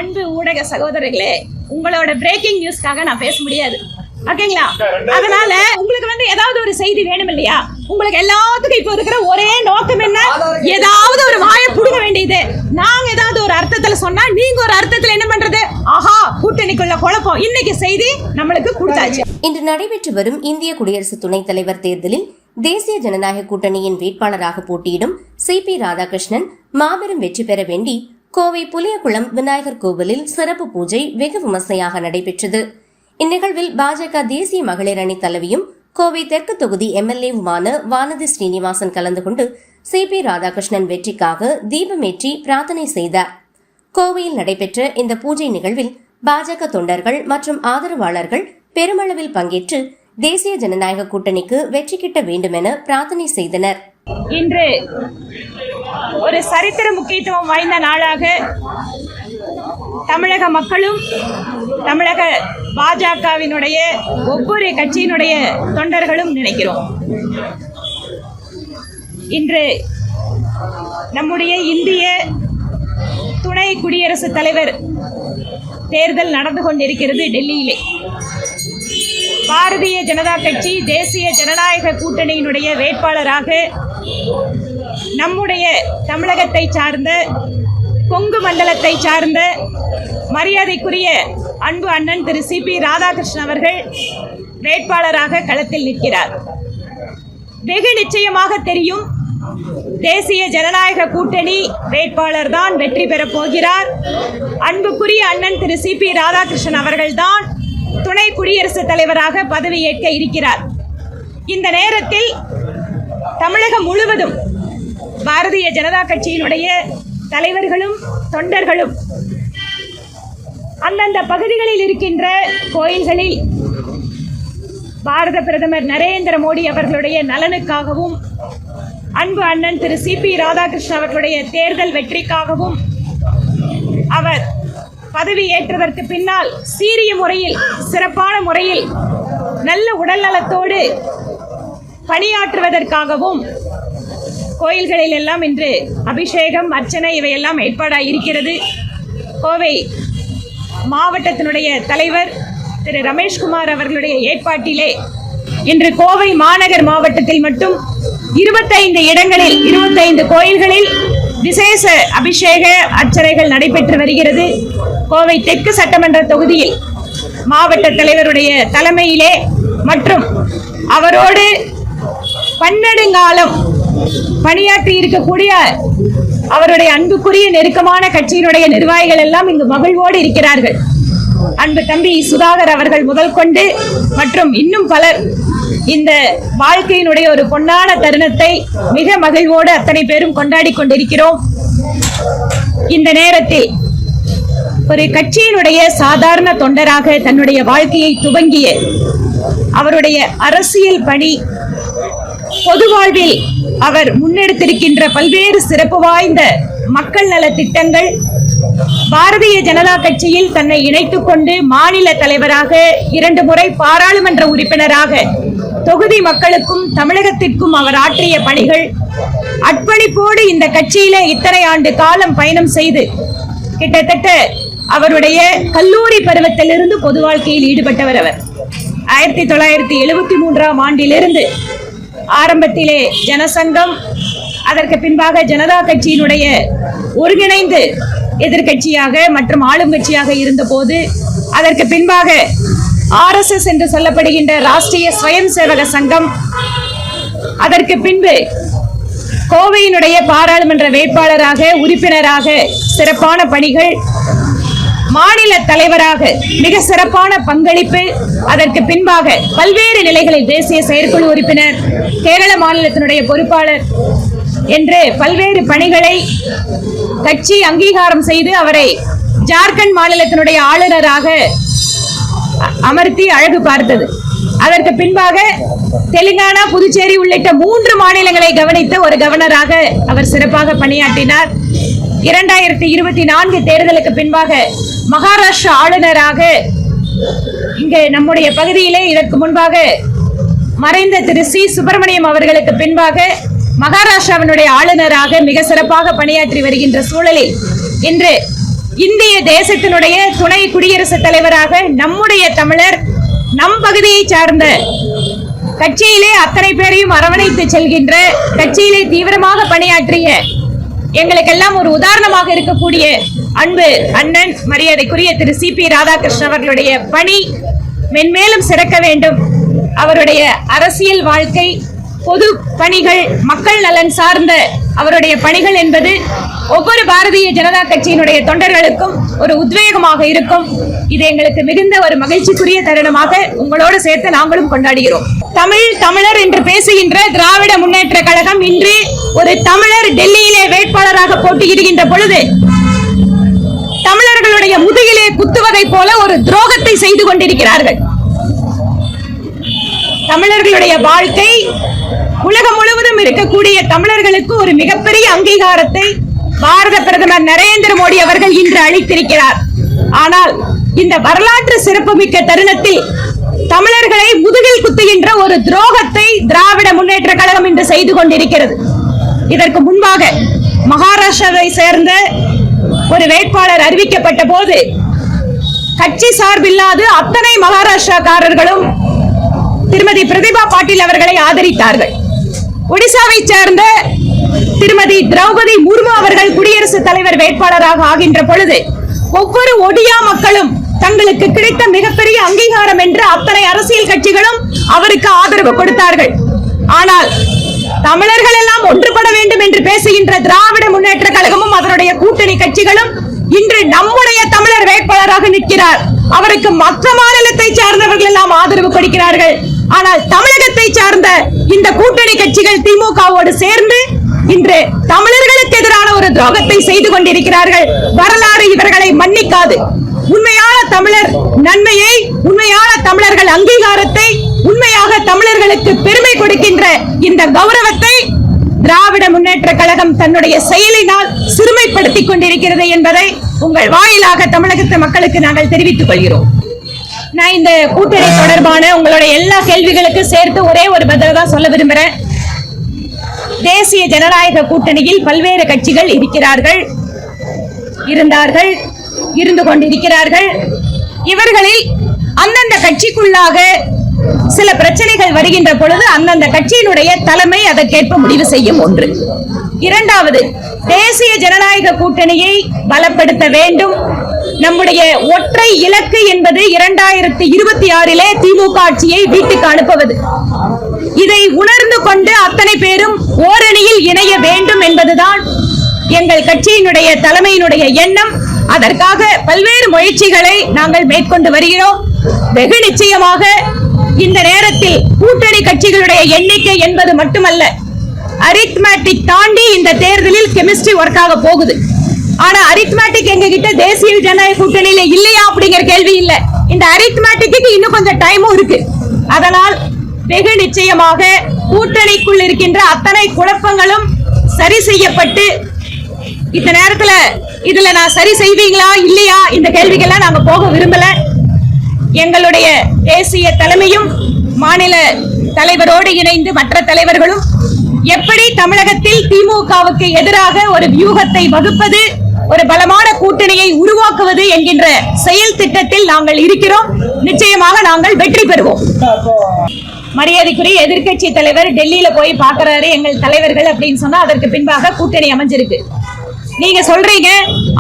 அன்பு ஊடக சகோதரர்களே, உங்களோட பிரேக்கிங் நியூஸ்க்காக நான் பேச முடியாது, ஓகேங்களா? அதனால உங்களுக்கு ஏதாவது ஒரு செய்தி வேணும் இல்லையா? உங்களுக்கு எல்லாத்துக்கும் இப்ப இருக்கிற ஒரே நோக்கம் என்ன? ஏதாவது ஒரு வாயை புடுங்க வேண்டியது. நாங்க ஏதாவது ஒரு அர்த்தத்துல சொன்னா நீங்க ஒரு அர்த்தத்துல என்ன பண்றது? ஆஹா, கூட்டணிக்குள்ள குழப்பம். இன்னைக்கு செய்தி நம்மளுக்கு கொடுத்தாச்சு. இன்று நடைபெற்று வரும் இந்திய குடியரசு துணைத் தலைவர் தேர்தலில் தேசிய ஜனநாயக கூட்டணியின் வேட்பாளராக போட்டியிடும் சிபி ராதாகிருஷ்ணன் மாபெரும் வெற்றி பெற வேண்டி கோவை புளியகுளம் விநாயகர் கோவிலில் சிறப்பு பூஜை வெகு விமர்சையாக நடைபெற்றது. இந்நிகழ்வில் பாஜக தேசிய மகளிர் அணி தலைவியும் கோவை தெற்கு தொகுதி எம்எல்ஏவுமான வானதி ஸ்ரீனிவாசன் கலந்து கொண்டு சிபி ராதாகிருஷ்ணன் வெற்றிக்காக தீபமேற்றி பிரார்த்தனை செய்தார். கோவையில் நடைபெற்ற இந்த பூஜை நிகழ்வில் பாஜக தொண்டர்கள் மற்றும் ஆதரவாளர்கள் பெருமளவில் பங்கேற்று தேசிய ஜனநாயக கூட்டணிக்கு வெற்றி கிட்ட வேண்டும் என பிரார்த்தனை செய்தனர். இன்று ஒரு சரித்திர முக்கியத்துவம் வாய்ந்த நாளாக தமிழக மக்களும் தமிழக பாஜகவினுடைய ஒவ்வொரு கட்சியினுடைய தொண்டர்களும் நினைக்கிறோம். இன்று நம்முடைய இந்திய துணை குடியரசுத் தலைவர் தேர்தல் நடந்து கொண்டிருக்கிறது டெல்லியிலே. பாரதிய ஜனதா கட்சி தேசிய ஜனநாயக கூட்டணியினுடைய வேட்பாளராக நம்முடைய தமிழகத்தை சார்ந்த கொங்கு மண்டலத்தை சார்ந்த மரியாதைக்குரிய அன்பு அண்ணன் திரு சிபி ராதாகிருஷ்ணன் அவர்கள் வேட்பாளராக களத்தில் நிற்கிறார். வெகு நிச்சயமாக தெரியும், தேசிய ஜனநாயக கூட்டணி வேட்பாளர் தான் வெற்றி பெறப் போகிறார். அன்புக்குரிய அண்ணன் திரு சிபி ராதாகிருஷ்ணன் அவர்கள்தான் துணை குடியரசுத் தலைவராக பதவியேற்க இருக்கிறார். இந்த நேரத்தில் தமிழகம் முழுவதும் பாரதிய ஜனதா கட்சியினுடைய தலைவர்களும் தொண்டர்களும் அந்தந்த பகுதிகளில் இருக்கின்ற கோயில்களில் பாரத பிரதமர் நரேந்திர மோடி அவர்களுடைய நலனுக்காகவும் அன்பு அண்ணன் திரு சிபி ராதாகிருஷ்ணன் அவர்களுடைய தேர்தல் வெற்றிக்காகவும் அவர் பதவி ஏற்றதற்கு பின்னால் சீரிய முறையில் சிறப்பான முறையில் நல்ல உடல் நலத்தோடு பணியாற்றுவதற்காகவும் கோயில்களில் எல்லாம் இன்று அபிஷேகம் அர்ச்சனை இவையெல்லாம் ஏற்பாடாக இருக்கிறது. கோவை மாவட்டத்தினுடைய தலைவர் திரு ரமேஷ்குமார் அவர்களுடைய ஏற்பாட்டிலே இன்று கோவை மாநகர் மாவட்டத்தில் மட்டும் 25 இடங்களில் 25 கோயில்களில் விசேஷ அபிஷேக அர்ச்சனைகள் நடைபெற்று வருகிறது. கோவை தெற்கு சட்டமன்ற தொகுதியில் மாவட்ட தலைவருடைய தலைமையிலே மற்றும் அவரோடு பன்னெடுங்காலம் பணியாற்றி இருக்கக்கூடிய அவருடைய அன்புக்குரிய நெருக்கமான கட்சியினுடைய நிர்வாகிகள் எல்லாம் இங்கு மகிழ்வோடு இருக்கிறார்கள். அன்பு தம்பி சுதாகர் அவர்கள் முதல் கொண்டு மற்றும் இன்னும் பலர் இந்த வாழ்க்கையினுடைய ஒரு பொன்னான தருணத்தை மிக மகிழ்வோடு அத்தனை பேரும் கொண்டாடி கொண்டிருக்கிறோம். இந்த நேரத்தில் ஒரு கட்சியினுடைய சாதாரண தொண்டராக தன்னுடைய வாழ்க்கையை துவங்கிய அவருடைய அரசியல் பணி, பொது வாழ்வில் அவர் முன்னெடுத்திருக்கின்ற பல்வேறு சிறப்பு வாய்ந்த மக்கள் நல திட்டங்கள், பாரதிய ஜனதா கட்சியில் தன்னை இணைத்துக் கொண்டு மாநில தலைவராக 2 முறை பாராளுமன்ற உறுப்பினராக தொகுதி மக்களுக்கும் தமிழகத்திற்கும் அவர் ஆற்றிய பணிகள், அர்ப்பணிப்போடு இந்த கட்சியிலே இத்தனை ஆண்டு காலம் பயணம் செய்து கிட்டத்தட்ட அவருடைய கல்லூரி பருவத்திலிருந்து பொது வாழ்க்கையில் ஈடுபட்டவர். அவர் 1973ஆம் ஆண்டிலிருந்து ஆரம்பத்திலே ஜனசங்கம், அதற்கு பின்பாக ஜனதா கட்சியினுடைய ஒருங்கிணைந்து எதிர்கட்சியாக மற்றும் ஆளும் கட்சியாக இருந்த போது, அதற்கு பின்பாக RSS என்று சொல்லப்படுகின்ற ராஷ்டிரிய ஸ்வயம் சேவக சங்கம், அதற்கு பின்பு கோவையினுடைய பாராளுமன்ற வேட்பாளராக உறுப்பினராக சிறப்பான பணிகள், மாநில தலைவராக மிக சிறப்பான பங்களிப்பு, அதற்கு பின்பாக பல்வேறு நிலைகளில் தேசிய செயற்குழு உறுப்பினர், கேரள மாநிலத்தினுடைய பொறுப்பாளர் என்று பல்வேறு பணிகளை கட்சி அங்கீகாரம் செய்து அவரை ஜார்க்கண்ட் மாநிலத்தினுடைய ஆளுநராக அமர்த்தி அழகு பார்த்தது. அதற்கு பின்பாக தெலுங்கானா, புதுச்சேரி உள்ளிட்ட 3 மாநிலங்களை கவனித்த ஒரு கவர்னராக அவர் சிறப்பாக பணியாற்றினார். 2024 தேர்தலுக்கு பின்பாக மகாராஷ்டிரா ஆளுநராக இங்கே நம்முடைய பகுதியிலே இதற்கு முன்பாக மறைந்த திரு சி சுப்பிரமணியம் அவர்களுக்கு பின்பாக மகாராஷ்டிராவினுடைய ஆளுநராக மிக சிறப்பாக பணியாற்றி வருகின்ற சூழலில் இன்று இந்திய தேசத்தினுடைய துணை குடியரசுத் தலைவராக நம்முடைய தமிழர், நம் பகுதியை சார்ந்த, கட்சியிலே அத்தனை பேரையும் அரவணைத்து செல்கின்ற, கட்சியிலே தீவிரமாக பணியாற்றிய, எங்களுக்கெல்லாம் ஒரு உதாரணமாக இருக்கக்கூடிய அன்பு அண்ணன் மரியாதைக்குரிய திரு சிபி ராதாகிருஷ்ணன் அவர்களுடைய பணி மென்மேலும் சிறக்க வேண்டும். அவருடைய அரசியல் வாழ்க்கை, பொது பணிகள், மக்கள் நலன் சார்ந்த அவருடைய பணிகள் என்பது ஒவ்வொரு பாரதிய ஜனதா கட்சியினுடைய தொண்டர்களுக்கும் ஒரு உத்வேகமாக இருக்கும். இது எங்களுக்கு மிகுந்த ஒரு மகிழ்ச்சிக்குரிய தருணமாக உங்களோடு சேர்த்து நாங்களும் கொண்டாடுகிறோம். தமிழர் என்று பேசுகின்ற திராவிட முன்னேற்ற கழகம் இன்று ஒரு தமிழர் டெல்லியிலே வேட்பாளராக போட்டியிடுகின்ற பொழுது தமிழர்களுடைய முதுகிலே குத்துவதை போல ஒரு துரோகத்தை செய்து கொண்டிருக்கிறார்கள். தமிழர்களுடைய வாழ்க்கை, உலகம் முழுவதும் இருக்கக்கூடிய தமிழர்களுக்கு ஒரு மிகப்பெரிய அங்கீகாரத்தை பாரத பிரதமர் நரேந்திர மோடி அவர்கள் இன்று அளித்திருக்கிறார். ஆனால் இந்த வரலாற்று சிறப்புமிக்க தருணத்தில் தமிழர்களை முதுகில் குத்துகின்ற ஒரு துரோகத்தை திராவிட முன்னேற்ற கழகம் இன்று செய்து கொண்டிருக்கிறது. இதற்கு முன்பாக மகாராஷ்டிராவை சேர்ந்த ஒரு வேட்பாளர் அறிவிக்கப்பட்ட போது கட்சி சார்பில்லாது அத்தனை மகாராஷ்டிராக்காரர்களும் திருமதி பிரதிபா பாட்டீல் அவர்களை ஆதரித்தார்கள். ஒடிசாவை சேர்ந்த திருமதி திரௌபதி முர்மு அவர்கள் குடியரசுத் தலைவர் வேட்பாளராக ஆகின்ற பொழுது ஒவ்வொரு ஒடியா மக்களும் தங்களுக்கு கிடைத்த மிகப்பெரிய அங்கீகாரம் என்று அத்தனை அரசியல் கட்சிகளும் அவருக்கு ஆதரவு கொடுத்தார்கள். ஆனால் தமிழர்கள் எல்லாம் ஒன்றுபட வேண்டும் என்று பேசுகின்ற திராவிட முன்னேற்ற கழகமும் அதனுடைய கூட்டணி கட்சிகளும் இன்று நம்முடைய தமிழர் வேட்பாளராக நிற்கிறார். அவருக்கு மற்ற மாநிலத்தை சார்ந்தவர்கள் எல்லாம் ஆதரவு கொடுக்கிறார்கள். ஆனால் தமிழகத்தை சார்ந்த இந்த கூட்டணி கட்சிகள் திமுகவோடு சேர்ந்து இன்று தமிழர்களுக்கு எதிரான ஒரு துரோகத்தை செய்து கொண்டிருக்கிறார்கள். வரலாறு இவர்களை மன்னிக்காது. உண்மையான தமிழர் நன்மையை, உண்மையான தமிழர்கள் அங்கீகாரத்தை, உண்மையாக தமிழர்களுக்கு பெருமை கொடுக்கின்ற இந்த கௌரவத்தை திராவிட முன்னேற்ற கழகம் தன்னுடைய செயலினால் சிறுமைப்படுத்திக் கொண்டிருக்கிறது என்பதை உங்கள் வாயிலாக தமிழகத்து மக்களுக்கு நாங்கள் தெரிவித்துக் கொள்கிறோம். நான் இந்த கூட்டணி தொடர்பான உங்களுடைய எல்லா கேள்விகளுக்கும் சேர்த்து ஒரே ஒரு பதில் தான் சொல்ல விரும்புகிறேன். தேசிய ஜனநாயக கூட்டணியில் பல்வேறு கட்சிகள் இருக்கிறார்கள், இருந்தார்கள், இருந்து கொண்டிருக்கிறார்கள். இவர்களில் அந்தந்த கட்சிக்குள்ளாக சில பிரச்சனைகள் வருகின்ற பொழுது அந்தந்த கட்சியினுடைய தலைமை அதற்கேற்ப முடிவு செய்யும். ஒன்று. இரண்டாவது, தேசிய ஜனநாயக கூட்டணியை பலப்படுத்த வேண்டும். நம்முடைய ஒற்றை இலக்கு என்பது 2026 திமுக ஆட்சியை வீட்டுக்கு அனுப்புவது. இதை உணர்ந்து கொண்டு அத்தனை பேரும் ஓரணியில் இணைய வேண்டும் என்பதுதான் எங்கள் கட்சியினுடைய தலைமையினுடைய எண்ணம். அதற்காக பல்வேறு முயற்சிகளை நாங்கள் மேற்கொண்டு வருகிறோம். வெகு நிச்சயமாக இந்த நேரத்தில் கூட்டணி கட்சிகளுடைய எண்ணிக்கை என்பது மட்டுமல்ல, அரித்மேட்டிக் தாண்டி இந்த தேர்தலில் கெமிஸ்ட்ரி ஒர்க் ஆக போகுது. ஆனா அரித்மேட்டிக் எங்க கிட்ட தேசிய ஜனநாயக கூட்டணியில இல்லையா அப்படிங்கிற கேள்வி இல்ல. இந்த அரித்மேட்டிக்கு இன்னும் கொஞ்சம் டைமும் இருக்கு. அதனால் வெகு நிச்சயமாக கூட்டணிக்குள் இருக்கின்ற அத்தனை குழப்பங்களும் சரி செய்யப்பட்டு, இந்த நேரத்துல இதுல நான் சரி செய்வீங்களா இல்லையா இந்த கேள்விகள்லாம் நாங்க போக விரும்பல. எங்களுடைய தேசிய தலைமையும் மாநில தலைவரோடு இணைந்து மற்ற தலைவர்களும் எப்படி தமிழகத்தில் திமுகவுக்கு எதிராக ஒரு வியூகத்தை வகுப்பது, ஒரு பலமான கூட்டணியை உருவாக்குவது என்கின்ற செயல் திட்டத்தில் நாங்கள் இருக்கிறோம். நிச்சயமாக நாங்கள் வெற்றி பெறுவோம். மரியாதைக்குரிய எதிர்க்கட்சி தலைவர் டெல்லியில போய் பாக்குறாரு எங்கள் தலைவர்கள் அப்படின்னு சொன்னா அதற்கு பின்பாக கூட்டணி அமைஞ்சிருக்கு. நீங்க சொல்றீங்க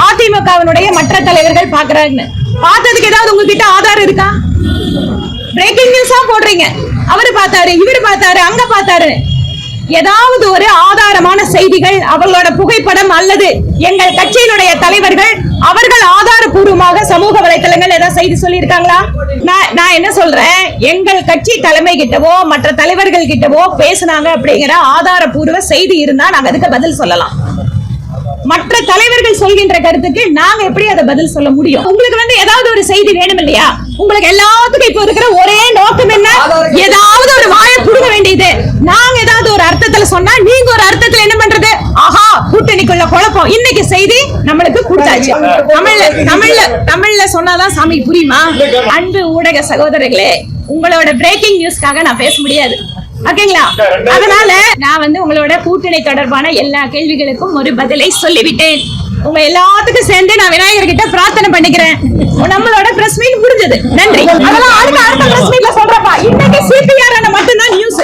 அதிமுகவினுடைய மற்ற தலைவர்கள் பாக்குறாங்க. பார்த்ததுக்கு ஏதாவது உங்ககிட்ட ஆதாரம் இருக்கா? பிரேக்கிங் நியூஸா போடுறீங்க. அவரு பார்த்தாரு, இவரு பார்த்தாரு, அங்க பார்த்தாரு. ஏதாவது ஒரு ஆதாரமான செய்திகள், அவர்களோட புகைப்படம் அல்லது எங்கள் கட்சியினுடைய தலைவர்கள் அவர்கள் ஆதாரபூர்வமாக சமூக வலைத்தளங்கள் ஏதாவது செய்தி சொல்லி இருக்காங்களா? நான் என்ன சொல்றேன், எங்கள் கட்சி தலைமை கிட்டவோ மற்ற தலைவர்கள் கிட்டவோ பேசினாங்க அப்படிங்கிற ஆதாரபூர்வ செய்தி இருந்தா நாங்க அதுக்கு பதில் சொல்லலாம். மற்ற தலைவர்கள் சொல்கின்ற கருத்துக்கு நாங்க எப்படி அதை பதில் சொல்ல முடியும்? உங்களுக்கு ஏதாவது ஒரு செய்தி வேணும் இல்லையா? உங்களுக்கு எல்லாத்துக்கும் இப்ப இருக்கிற ஒரே நோக்கம் என்ன? ஏதாவது ஒரு வாயை புடுங்க வேண்டியது. நாங்க ஏதாவது ஒரு அர்த்தத்துல சொன்னா நீங்க ஒரு அர்த்தத்துல என்ன பண்றது? ஆஹா, கூட்டணிக்குள்ள குழப்பம். இன்னைக்கு செய்தி நம்மளுக்கு கொடுத்தாச்சு. தமிழ்ல சொன்னாதான் சாமி புரியுமா? அன்பு ஊடக சகோதரர்களே, உங்களோட பிரேக்கிங் நியூஸ்க்காக நான் பேச முடியாது. ஓகேங்களா? அதனால நான் உங்களோட கூட்டணி தொடர்பான எல்லா கேள்விகளுக்கும் ஒரு பதிலை சொல்லிவிட்டேன். உங்க எல்லாத்துக்கும் சேர்ந்து நான் விநாயகர் கிட்ட பிரார்த்தனை பண்ணிக்கிறேன். நம்மளோட பிரஸ் மீட் முடிஞ்சது. நன்றி. அதெல்லாம் அடுத்த பிரஸ் மீட்ல சொல்றப்பா. இன்னைக்கு CPR மட்டும்தான் நியூஸ்.